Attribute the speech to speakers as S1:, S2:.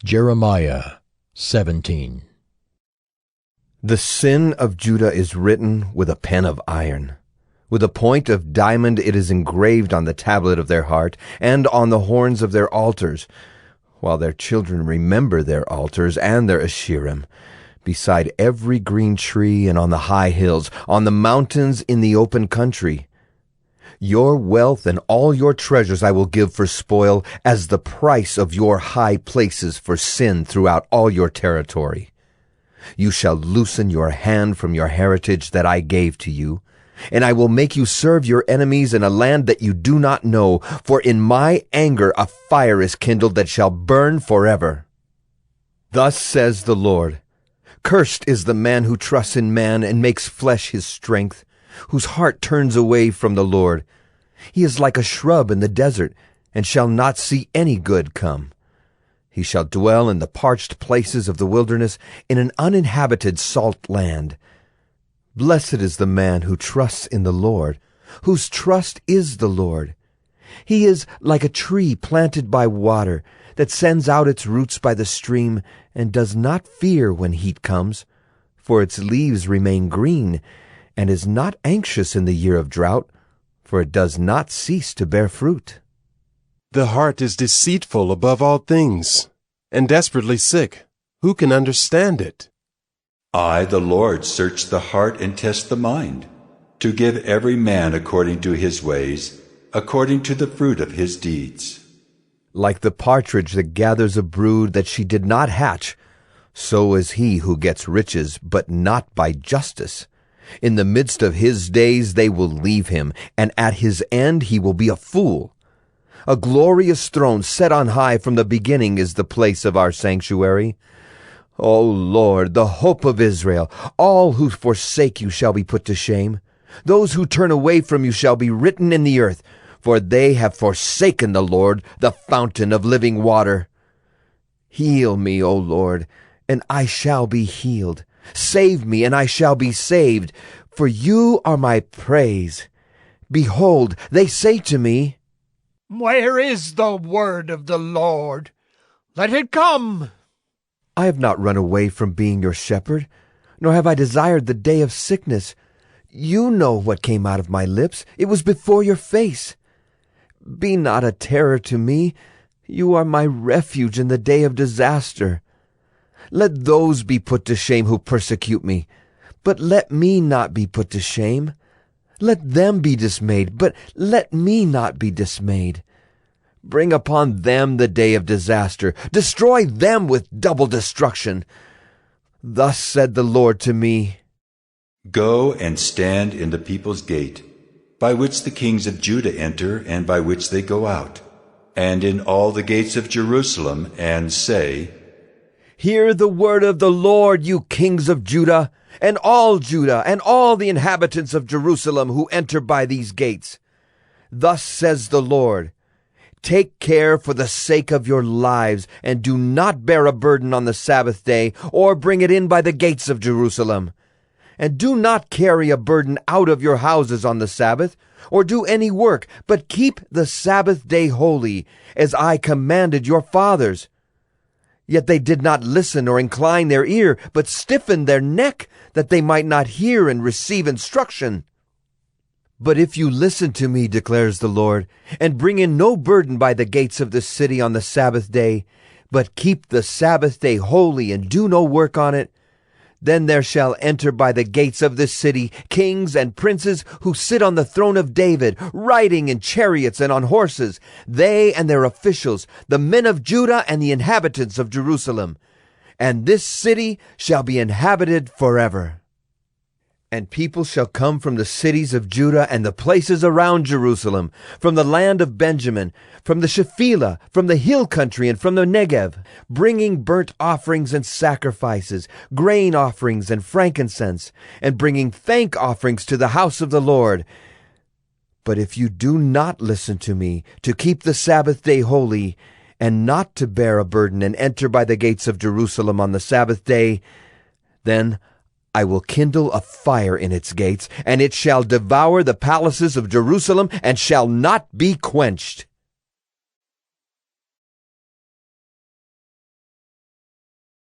S1: Jeremiah 17.
S2: The sin of Judah is written with a pen of iron. With a point of diamond it is engraved on the tablet of their heart and on the horns of their altars, while their children remember their altars and their Asherim, beside every green tree and on the high hills, on the mountains in the open country. Your wealth and all your treasures I will give for spoil as the price of your high places for sin throughout all your territory. You shall loosen your hand from your heritage that I gave to you, and I will make you serve your enemies in a land that you do not know, for in my anger a fire is kindled that shall burn forever. Thus says the Lord, Cursed is the man who trusts in man and makes flesh his strength, whose heart turns away from the Lord. He is like a shrub in the desert, and shall not see any good come. He shall dwell in the parched places of the wilderness, in an uninhabited salt land. Blessed is the man who trusts in the Lord, whose trust is the Lord. He is like a tree planted by water, that sends out its roots by the stream, and does not fear when heat comes, for its leaves remain green, and is not anxious in the year of drought, for it does not cease to bear fruit.
S3: The heart is deceitful above all things, and desperately sick. Who can understand it?
S4: I, the Lord, search the heart and test the mind, to give every man according to his ways, according to the fruit of his deeds.
S2: Like the partridge that gathers a brood that she did not hatch, so is he who gets riches, but not by justice. In the midst of his days they will leave him, and at his end he will be a fool. A glorious throne set on high from the beginning is the place of our sanctuary. O Lord, the hope of Israel, all who forsake you shall be put to shame. Those who turn away from you shall be written in the earth, for they have forsaken the Lord, the fountain of living water. Heal me, O Lord, and I shall be healed. Save me, and I shall be saved, for you are my praise. Behold, they say to me,
S5: Where is the word of the Lord? Let it come.
S2: I have not run away from being your shepherd, nor have I desired the day of sickness. You know what came out of my lips. It was before your face. Be not a terror to me. You are my refuge in the day of disaster. Let those be put to shame who persecute me, but let me not be put to shame. Let them be dismayed, but let me not be dismayed. Bring upon them the day of disaster. Destroy them with double destruction. Thus said the Lord to me,
S4: Go and stand in the people's gate, by which the kings of Judah enter and by which they go out, and in all the gates of Jerusalem, and say,
S2: Hear the word of the Lord, you kings of Judah, and all the inhabitants of Jerusalem who enter by these gates. Thus says the Lord, Take care for the sake of your lives, and do not bear a burden on the Sabbath day, or bring it in by the gates of Jerusalem. And do not carry a burden out of your houses on the Sabbath, or do any work, but keep the Sabbath day holy, as I commanded your fathers. Yet they did not listen or incline their ear, but stiffened their neck, that they might not hear and receive instruction. But if you listen to me, declares the Lord, and bring in no burden by the gates of the city on the Sabbath day, but keep the Sabbath day holy and do no work on it, then there shall enter by the gates of this city kings and princes who sit on the throne of David, riding in chariots and on horses, they and their officials, the men of Judah and the inhabitants of Jerusalem. And this city shall be inhabited forever. And people shall come from the cities of Judah and the places around Jerusalem, from the land of Benjamin, from the Shephelah, from the hill country, and from the Negev, bringing burnt offerings and sacrifices, grain offerings and frankincense, and bringing thank offerings to the house of the Lord. But if you do not listen to me, to keep the Sabbath day holy, and not to bear a burden and enter by the gates of Jerusalem on the Sabbath day, then I will kindle a fire in its gates, and it shall devour the palaces of Jerusalem, and shall not be quenched.